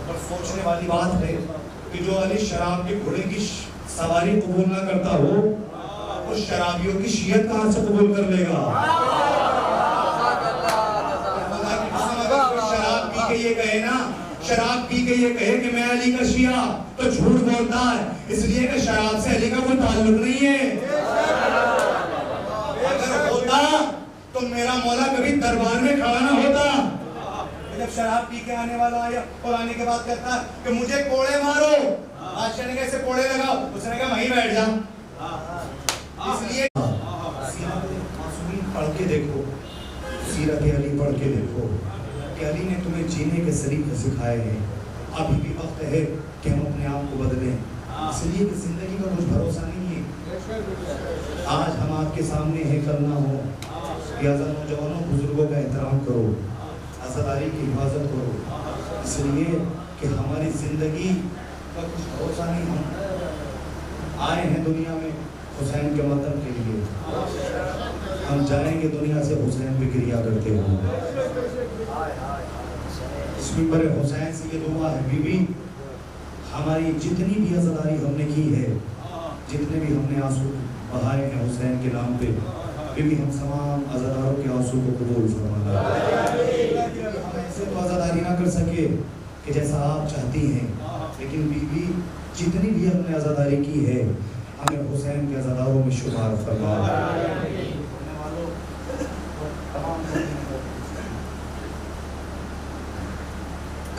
पर सोचने वाली बात है कि जो अली शराब के घोड़े की सवारी कबूल ना करता हो वो शराबियों की शियत कहां से कबूल कर लेगा? शराब पी के ये कहे ना, शराब पी के ये कहे कि मैं अली का शिया तो झूठ बोलता है, इसलिए कि शराब से अली का कोई ताल्लुक नहीं है। अगर होता तो मेरा मौला कभी दरबार में खड़ा ना होता। जब शराब पी के आने वाला आया और आने के बाद कहता है कि मुझे कोड़े मारो, बादशाह ने कैसे कोड़े लगाओ? उसने कहा वहीं बैठ जा। इसलिए मासूमीन पढ़ के देखो, सीरत अली पढ़ के देखो कि अली ने तुम्हें जीने के सलीके सिखाए हैं। अभी भी वक्त है कि हम अपने आप को बदलें, इसलिए कि जिंदगी का कुछ भरोसा नहीं है। आज हम आपके सामने हैं, कल ना हो। लिहाजा नौजवानों बुजुर्गों का एहतराम करो, आज़ादारी की हिफाजत करो, इसलिए कि हमारी जिंदगी का कुछ भरोसा नहीं। हम आए हैं दुनिया में हुसैन के वतन के लिए, हम जाएंगे दुनिया से हुसैन पे क्रिया करते हुए। इस मिंबर हुसैन से ये दुआ है, बीबी हमारी जितनी भी आज़ादारी हमने की है, जितने भी हमने आंसू बहाए हैं हुसैन के नाम पे, बीबी हम तमाम आज़ादारों के आंसू को कबूल फरमाना। हम ऐसे तो आज़ादारी ना कर सके कि जैसा आप चाहती हैं, लेकिन बीबी जितनी भी हमने आज़ादारी की है, हमें हुसैन के आज़ादारों में शुमार फरमा।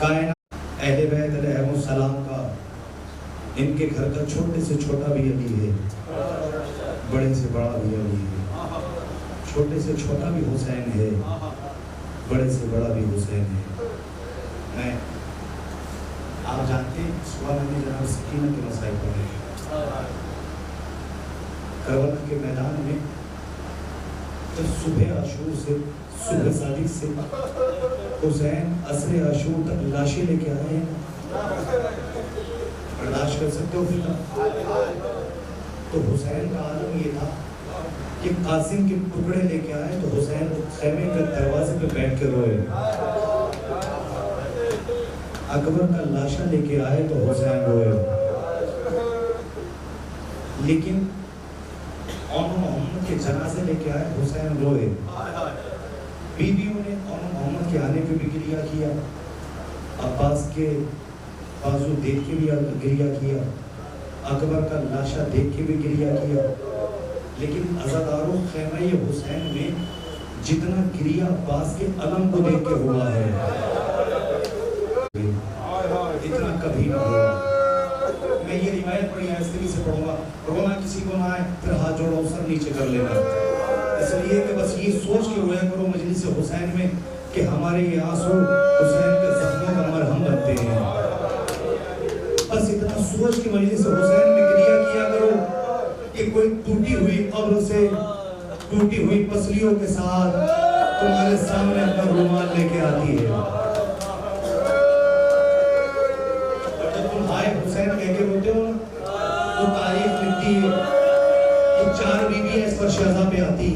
कायनात अहले बैत अलैहिस्सलाम का, इनके घर का छोटे से छोटा भी अली है, बड़े से बड़ा भी अली है, छोटे से छोटा भी हुसैन है, बड़े से बड़ा भी हुसैन है। मैं आप जानते हैं सुबह मैंने जनाब सकीना के मसाइल पढ़े, करबला के मैदान में जब सुबह आशूर से सुबह सादिक से हुसैन असरे आशूर तक लाशें लेके आए हैं, बर्दाश्त कर सकते हो फिर? तो हुसैन का आलम ये था कि कासिम के टुकड़े लेके आए तो हुसैन खेमे के दरवाजे पे बैठ के रोए, अकबर का लाशा लेके आए तो हुसैन रोए। लेकिन मोहम्मद के जनाजे लेके आए, हुसैन रोए। बीवियों ने मोहम्मद के आने पे भी गिरिया किया, अब्बास के बाजू देख के भी गिरिया किया, अकबर का लाशा देख के भी गिरिया किया। लेकिन अज़ादारों ख़ैमा हुसैन में जितना गिरिया अब्बास के अलम को देख के हुआ है, इतना कभी ना हुआ। मैं ये रिवायत पढ़ी है, इसलिए से पढ़ूंगा, रोना किसी को ना आए, फिर हाथ जोड़ो सर नीचे कर लेना, इसलिए कि बस ये सोच के रोया करो मजलिस हुसैन में कि हमारे ये आंसू हुसैन के जख्मों का मरहम बनते हैं। बस इतना सोच के मजलिस हुसैन में गिरिया किया करो कि कोई टूटी हुई कब्र से टूटी हुई पसलियों के साथ तुम्हारे सामने अपना रुमाल लेके आती है। हुसैन कह के रोते हो तो तारीफ लिखती है कि 4 बीवी इस पर शहजा पे आती।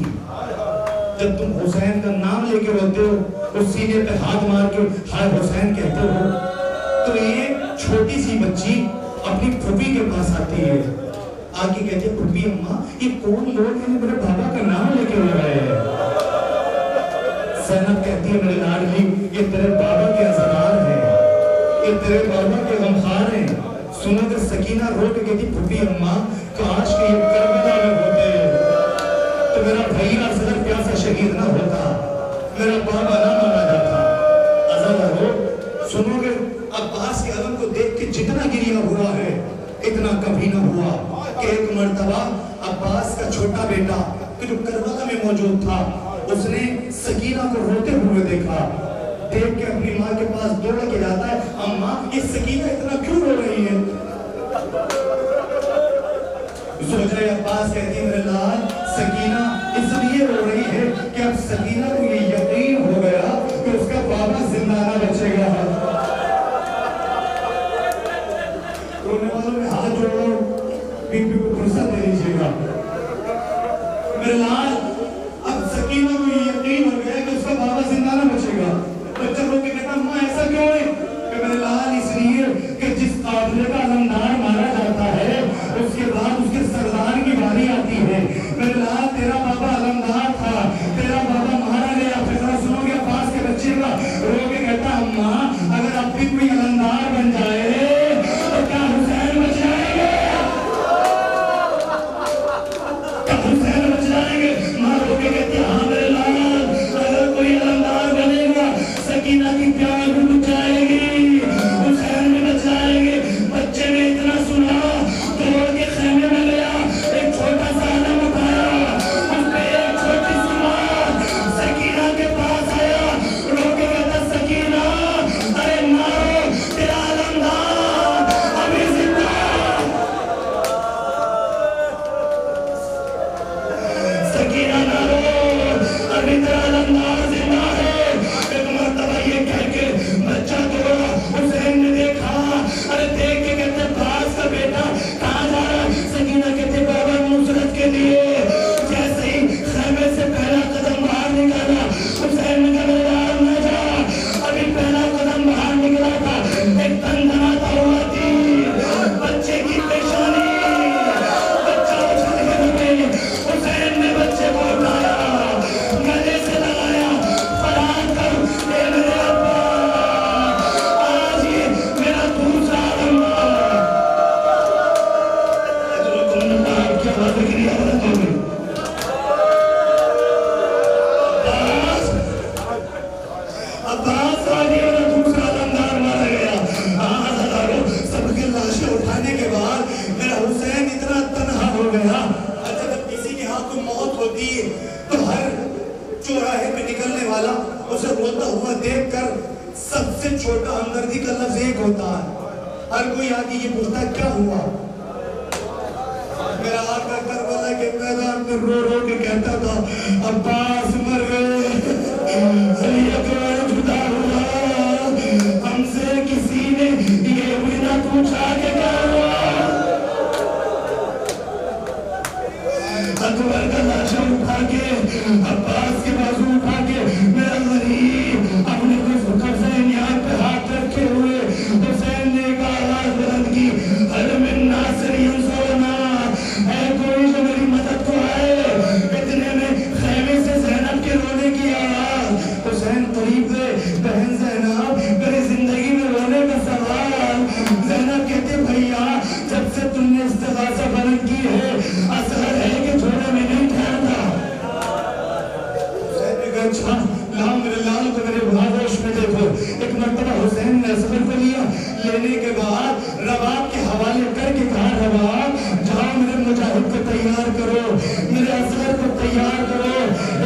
जब तुम हुसैन का नाम लेके रोते हो, उस सीने पे हाथ मार के हाय हुसैन कहते हो, तो ये छोटी सी बच्ची अपनी फूफी के पास आती है, आके कहती है फूफी अम्मा ये कौन लोग हैं मेरे बाबा का नाम लेके रो रहे हैं। ज़ैनब कहती है मेरे लाडली ये तेरे बाबा के अज़ादार हैं, ये तेरे बाबा के गमखार हैं। सुनकर सकीना रो के कहती फूफी अम्मा काश के ये करबला में होते तो मेरा भैया असगर प्यासा शहीद ना होता, मेरा बाबा ना मारा जाता। अज़ादारो सुनोगे अब्बास के अलम को देख के जितना गिरिया हुआ है, इतना कभी ना हुआ कि एक मर्तबा अब्बास का छोटा बेटा कि जो करबला में मौजूद था, उसने सकीना को रोते हुए देखा, देख के अपनी माँ के पास दौड़ के जाता है, अम्मा ये सकीना इतना क्यों रो रही है? ज़ोहरा अब्बास कहती है मेरे लाल सकीना इसलिए रो रही है कि अब सकीना को ये यकीन हो गया कि उसका बाबा जिंदा ना बचेगा। रोने वालों में हाथ जोड़ो, बीबी को फुर्सत दे दीजिएगा। मेरे लाल अब सकीना को ये यकीन हो गया कि उसका बाबा जिंदा ना बचेगा। बच्चा रो के कहता अम्मा ऐसा क्यों है? कि मेरे लाल इसलिए कि जिस काफिले का अलमदार मारा जाता है, उसके बाद उसके सरदार की बारी आती है। मेरे लाल तेरा बाबा अलमदार था, तेरा बाबा मारा गया, फिर सुनोगे अब्बास के बच्चे का रो के कहता अम्मा अगर अब भी कोई अलमदार बन जाए तो क्या हुसैन बच जाएंगे? क्या हुसैन बच जाएंगे? माँ रो के कहती हाँ मेरे लाल अगर कोई अलमदार बनेगा सकीना की प्यार भी बच जाएगी, हुसैन भी बच जाएंगे। निकलने वाला उसे रोता हुआ देखकर सबसे छोटा हमदर्दी का लफ्ज एक होता है। हर कोई आके ये पूछता है क्या हुआ। मेरा आका करबला के मैदान में रो रो के कहता था अब्बास मर गए, अली अकबर जुदा हुआ, हमसे किसी ने ये भी ना पूछा कि क्या हुआ। अकबर का लाशा उठा के अब्बास के बाजू उठा के मेरा गरीब अपने कब्ज़े न्याय पे हाथ रखे हुए हुसैन ने एक आवाज बुलंद की, हल मिन नासिर यंसुरना, है कोई जो मेरी मदद को आए। इतने में खैमे से ज़ैनब के रोने की आवाज। हुसैन करीब गए, बहन ज़ैनब मेरी जिंदगी में रोने का सवाल। ज़ैनब कहते भैया जब से तुमने इस्तिग़ासा बुलंद की है असर है कि थोड़े में नहीं ठहरता। हुसैन ने कहा अच्छा लाओ मेरे लाल को मेरे भागोश में देखो। एक मर्तबा हुसैन ने असगर को लिया, लेने के बाद रबाब के हवाले करके कहा रबाब जाओ मेरे मुजाहिद को तैयार करो, मेरे असगर को तैयार करो,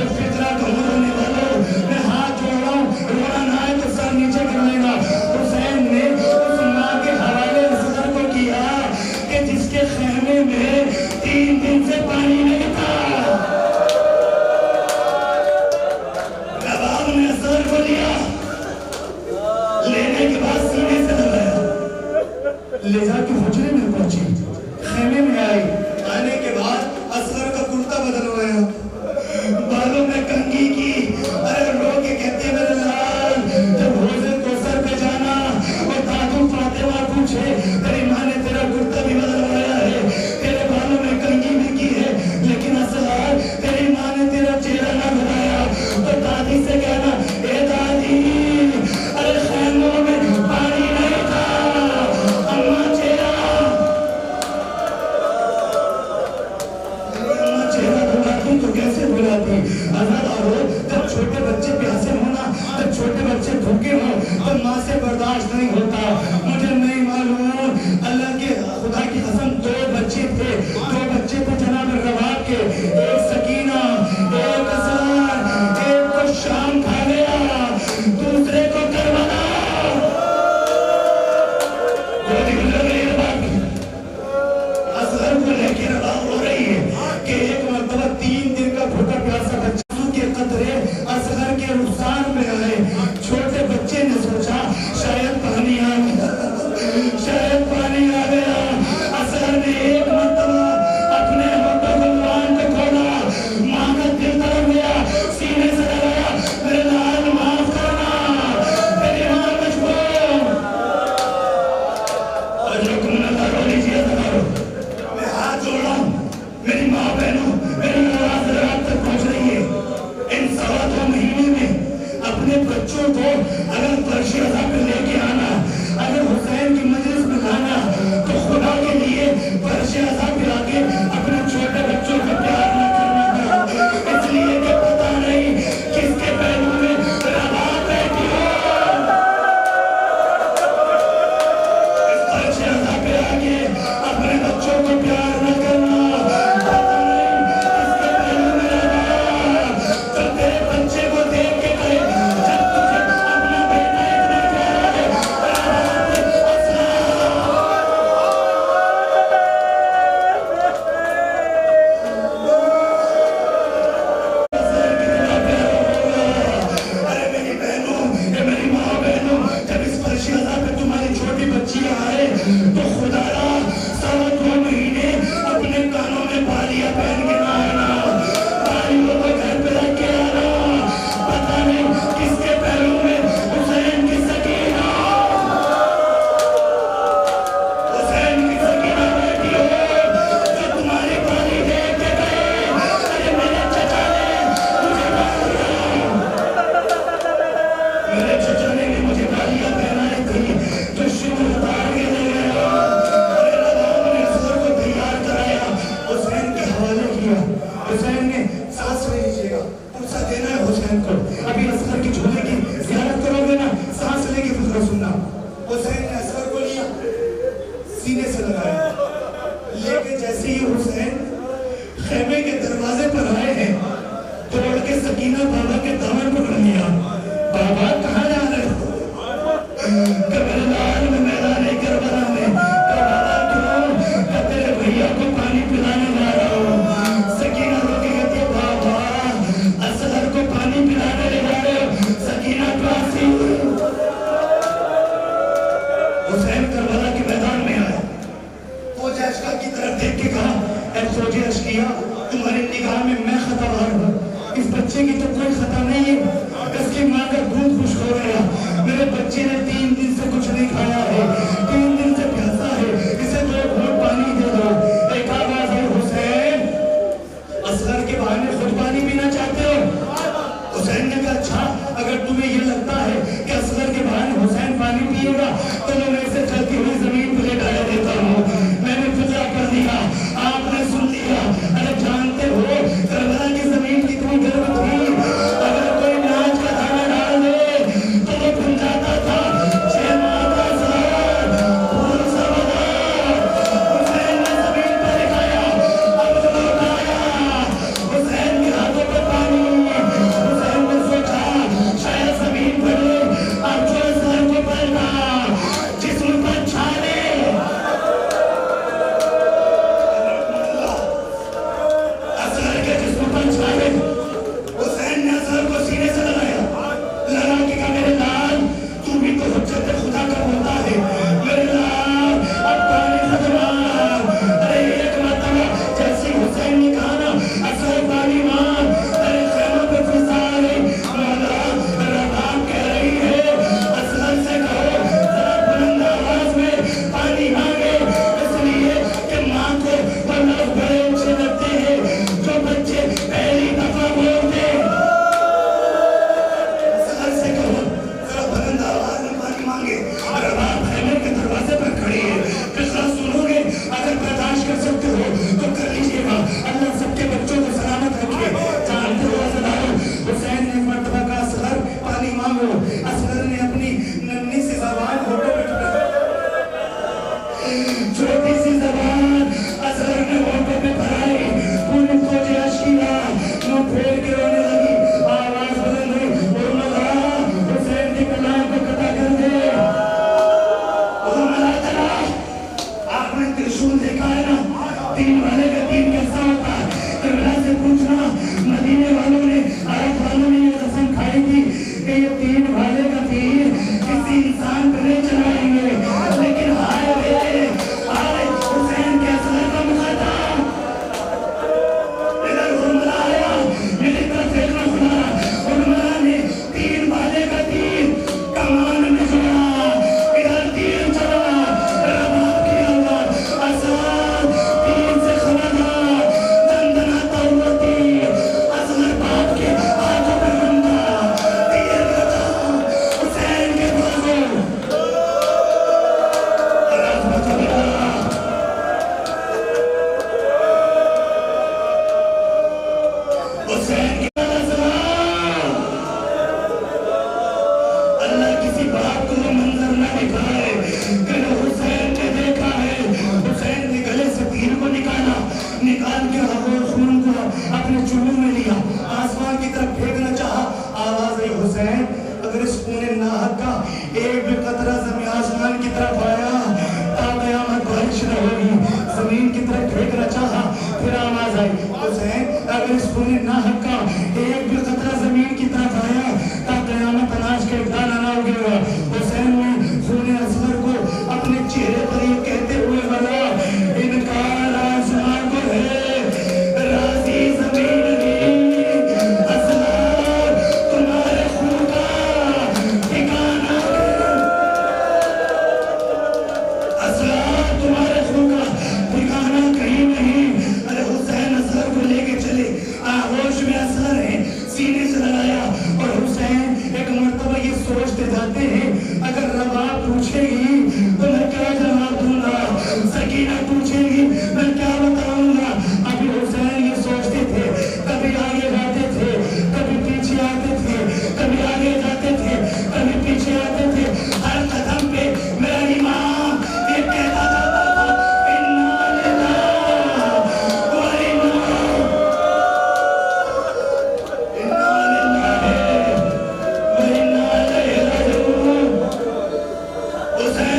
एक फितरा का होने वालों मैं हाथ जोड़ रहा हूँ, रोना ना आए तो सर नीचे कर लेगा। हुसैन ने उस माँ के हवाले असगर को किया कि जिसके खेमे में 3 दिन से पानी नहीं था। रबाब ने असगर को लिया, लेने के बाद सीने से लगाया, ले जाके हुजरे में पहुंची, खेमे में आई। आने के बाद असगर का कुर्ता बदलवाया, बालों में कंघी की। अरे रो के कहते मेरे लाल जब हौज़े कौसर पे जाना और दादू फातिमा पूछे तेरी माँ ने तेरा कुर्ता भी बदलवाया है, तेरे बालों में कंघी भी की है, लेकिन असगर तेरी माँ ने तेरा चेहरा ना बनाया, तो दादी से कहना ए दादी अरे खैमों में पानी नहीं था, अम्मा चेहरा भुलाती तो कैसे भुलाती। आजाद और जब छोटे बच्चे प्यासे होना, जब छोटे बच्चे भूखे हो तो माँ से बर्दाश्त नहीं होता। मुझे नहीं मालूम, अल्लाह के खुदा की कसम 2 बच्चे थे, 2 बच्चे थे जनाब रबाब के, एक सकीना एक असगर, एक को शाम खा गया दूसरे को करबला। असगर को लेकर रबाब हो रही है कि एक मरतबा 3 दिन का भूखा प्यासा बच्चा के कतरे असगर के रुखसार में आए। छोटे बच्चे ने सोचा शायद पानी आ गया, शायद पानी आ गया। असगर ने एक मरतबा अपने भगवान को खोला, माँ का दिल तड़प गया, सीने से लगाया मेरे लाल माफ करना, मेरी माँ मजबूर और जो तुम नजर रो लीजिए मैं हाथ जोड़ रहा हूँ। मेरी माँ बहनों मेरी आवाज रात तक पहुँच रही है। इन 2.25 महीने में अपने बच्चों को अगर फर्शी अज़ा पे लेके आना, अगर हुसैन की मजलिस में लाना, तो खुदा के लिए फर्शी अज़ा पे आके अपने छोटे बच्चों का प्यार न करना था, इसलिए कि पता नहीं किसके पहलू में रबाब बैठी हो। इस फर्शी अज़ा पे आके अपने बच्चों को प्यार न करना, पता नहीं किसके पहलू में रबाब, तो तेरे बच्चे को देख के कहे जब तुझे अपना बेटा इतना प्यारा है अरे मेरी बहनों, मेरी माँ बहनों, जब इस फर्शी अज़ा पे तुम्हारी छोटी बच्ची आए तो खुदारा 2.25 महीने अपने कानों में बालियां पहन के ना आना, बालियों को घर पे रख के आना, पता नहीं किसके पहलू में हुसैन की सकीना, हुसैन की सकीना बैठी हो जो तुम्हारी बाली देख के गए। अरे मेरे चचा ने मुझे मेरे चचा ने भी मुझे बालियां पहनाई थी जो शुभ उतार के ले गया। अरे रबाब ने असगर को तैयार कराया, हुसैन के हवाले किया। हुसैन ने सांस ले लीजिएगा, पुरसा देना है हुसैन को, अभी असगर की झोले की ज़ियारत करोगे ना, सांस लेके फिर सुनना। हुसैन ने असगर को लिया, सीने से लगाया, लेके जैसे ही हुसैन खेमे के दरवाजे पर आए हैं, दौड़ के सकीना बाबा के दामन को तो कोई खता नहीं है। इसकी माँ का दूध खुश्क हो गया, मेरे बच्चे ने 3 दिन से कुछ नहीं खाया है, 3 दिन से प्यासा है, इसे 2 घूंट पानी दे दो। एक आवाज है, हुसैन असगर के बहाने खुद पानी पीना चाहते हो? हुसैन ने कहा अच्छा, अगर तुम्हें ये लगता है कि असगर के बहाने हुसैन पानी पिएगा तो मैं इसे चलती हुई जमीन पर लेटा देता हूँ। मैंने फिजा कर दिया, आपने सुन लिया। अरे जानते हो करबला की जमीन कितनी गर्म थी, अगर कोई नाच का दाना डाल दे तो वो बन जाता था। जय माता सलाम, फूल सवदा। हुसैन ने जमीन पर दिखाया, अब लौटाया हुसैन के हाथों पर पानी। हुसैन ने सोचा शायद जमीन पर अब जो सर को पलटा जिस्म पर छाले। असगर के जिस्म पर छाले। हुसैन ने असगर को सीने से लगाया, लगा के कहा मेरे लाल तू भी तो हुज्जत खुदा का होता है, मेरे लाल अब पानी खत्म। अरे एक मरतबा जैसे हुसैन ने कहा ना असगर पानी मांग, अरे खैमा पे फिजा आ गई। मौला रबाब कह रही है असगर से कहो जरा बुलंद आवाज में पानी मांगे, इसलिए कि माँ को वो लोग बड़े अच्छे लगते हैं जो बच्चे पहली दफा बोलते हैं। असगर से कहो जरा बुलंद आवाज में पानी मांगे। रबाब खैमे के दरवाजे पर खड़ी है, किस्सा सुनोगे? अगर बर्दाश्त कर सकते हो तो कर लीजिएगा। अल्लाह सबके बच्चों को सलामत रखे। जानते हो असदारो, हुसैन ने एक मर्तबा कहा असगर पानी मांगो। असगर ने अपनी नन्ही सी ज़बान होठों पे छोटी सी ज़बान असगर ने होठों पे भराई, पूरी फौज अश्किया मुंह फेर के रोने लगी। आवाज बदल गई, ओ मौला हुसैन की कलाम को कता कर दे। ओ मौला चला, आपने त्रिशूल देखा है ना, 3 वाले का 3 कैसा होता है? करबला से पूछना, मदीने वालों ने अरब वालों ने ये कसम खाई थी कि ये 3 वाले का तीर किसी इंसान पर नहीं चलाएंगे, लेकिन हाय रे हाय हुसैन के असगर का मुकाता। इधर हुरमला आया, मेरी तरफ देखना खुदा, हुरमला ने 3 वाले का तीर कमान में जोड़ा, इधर तीर चला, रबाब की आवाज, असगर तीर से खबरदार, दंदनाता हुआ तीर असगर बाप के हाथों पे बंधा, तीर बचा हुसैन के बाजू। हुसैन की सलाम। अल्लाह किसी बाप को वो मंजर न दिखाए, लेकिन हुसैन ने देखा है। हुसैन ने गले से तीर को निकाल के हवा खून को अपने चुल्लू में लिया, आसमान की तरफ फेंकना चाहा। आवाज आई, हुसैन अगर इस खून नाहक का एक भी कतरा जमीन आसमान की तरफ आया ता कयामत बारिश न होगी। जमीन की तरफ फेंकना चाहा, फिर आवाज आई, हुसैन अगर इस खून नाहक का एक भी कतरा जमीन की तरफ आया ता कयामत अनाज का एक दाना ना उगेगा। हुसैन ने खून असगर को अपने चेहरे पर ये कहते हुए बोला, इनकार आसमान को है, राजी जमीन की, असगर तुम्हारे खून का ठिकाना है, असगर तुम्हारे खून का ठिकाना कहीं नहीं। अरे हुसैन असगर को लेके चले, आगोश में असगर है, सीने से लगाया। और हुसैन एक मर्तबा ये सोचते जाते हैं अगर रबाब पूछेगी तो मैं क्या जवाब दूंगा, सकीना पूछेगी मैं क्या बताऊंगा। अभी हुसैन ये सोचते थे, कभी आगे जाते थे, कभी पीछे आते थे, कभी आगे जाते थे, कभी पीछे आते थे। हर कदम पे मेरा इमाम ये कहता जाता था, इन्ना लिल्लाह व इन्ना लिल्लाह व इन्ना इलैहि राजिऊन। हुसैन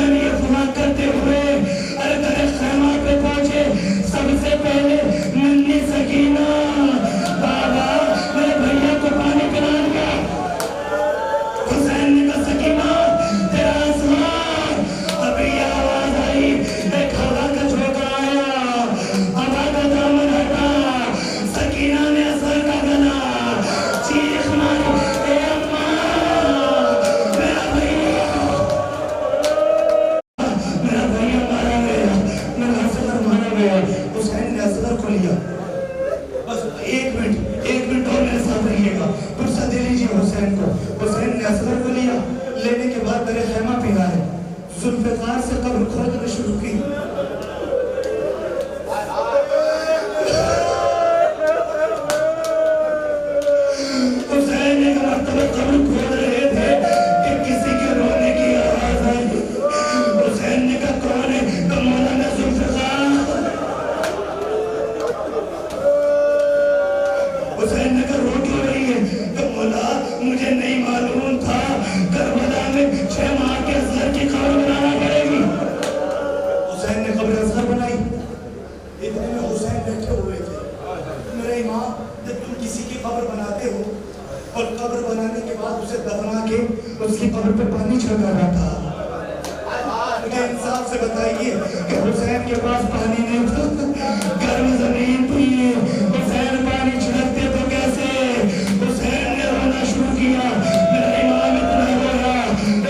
हुसैन को। हुसैन ने असगर को लिया, लेने के बाद मेरे खैमा पे आए, जुल्फ़िकार से कब्र खोदना शुरू की। हुसैन एक मर्तबा कब्र खोद रहे थे कि किसी के रोने की आवाज आई। हुसैन ने कहा कौन है? तो मौलाना जुल्फ़िकार। हुसैन ने कहा रो क्यों रही है? तो मौला मुझे नहीं मालूम था करबला में 6 माह के असगर की कब्र बनाना पड़ेगी। हुसैन ने कब्र असगर बनाई। इतने में हुसैन बैठे हुए थे। मेरे इमाम, जब तुम किसी की कब्र बनाते हो और कब्र बनाने के बाद उसे दफना के उसकी कब्र पे पानी छिड़का जाता, मुझे इंसाफ से बताइए कि हुसैन के पास पानी नहीं था, गर्म जमीन थी। हुसैन पानी छिड़कते तो कैसे? हुसैन ने रोना शुरू किया। मेरा इमाम इतना रोया,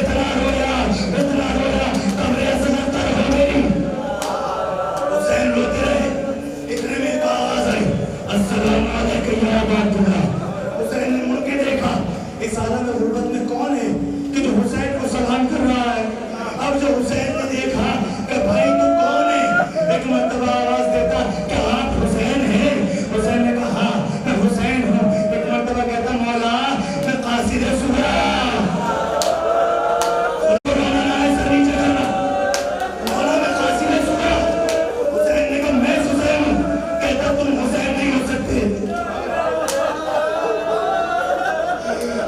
इतना रोया, इतना रोया, कब्र असगर तर हो गई। हुसैन रोते रहे। इतने में एक आवाज आई, अस्सलाम वालेकुम या अब्दुल्लाह। हुसैन ने मुड़ के देखा, इस आलम में गुर्बत में कौन है कि जो हुसैन को सलाम कर रहा है? अब जो हुसैन ने देखा कि भाई तू कौन है, एक मर्तबा आवाज देता कि आप हुसैन हैं? हुसैन ने कहा हाँ मैं हुसैन हूँ। एक मर्तबा कहता मौला मैं कासिद सुगरा। नीचे करना, मौला मैं कासिद सुगरा। हुसैन ने कहा मैं हुसैन हूँ। कहता तुम हुसैन नहीं हो सकते,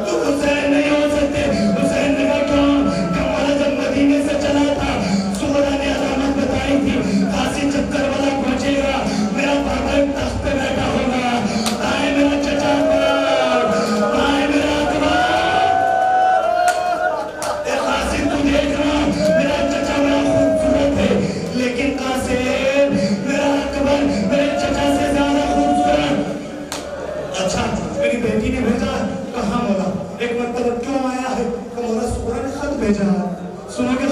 तुम हुसैन नहीं हो सकते। हुसैन ने कहा क्यों? मौला जब मदीने से चला था, सुगरा ने अलामत बताई थी, कासिद जब करबला पहुंचेगा मेरा बाबा एक तख्त पे बैठा होगा, आए मेरा चचा अकबर, आए मेरा अकबर। ए कासिद तू देखना, मेरा चचा बड़ा खूबसूरत है, लेकिन कासिद मेरा अकबर मेरे चचा से ज्यादा खूबसूरत। अच्छा मेरी बेटी ने भेजा। कहाँ मौला? एक मतलब क्यों आया है? तो मौला सुगरा ने खत भेजा। सुनो के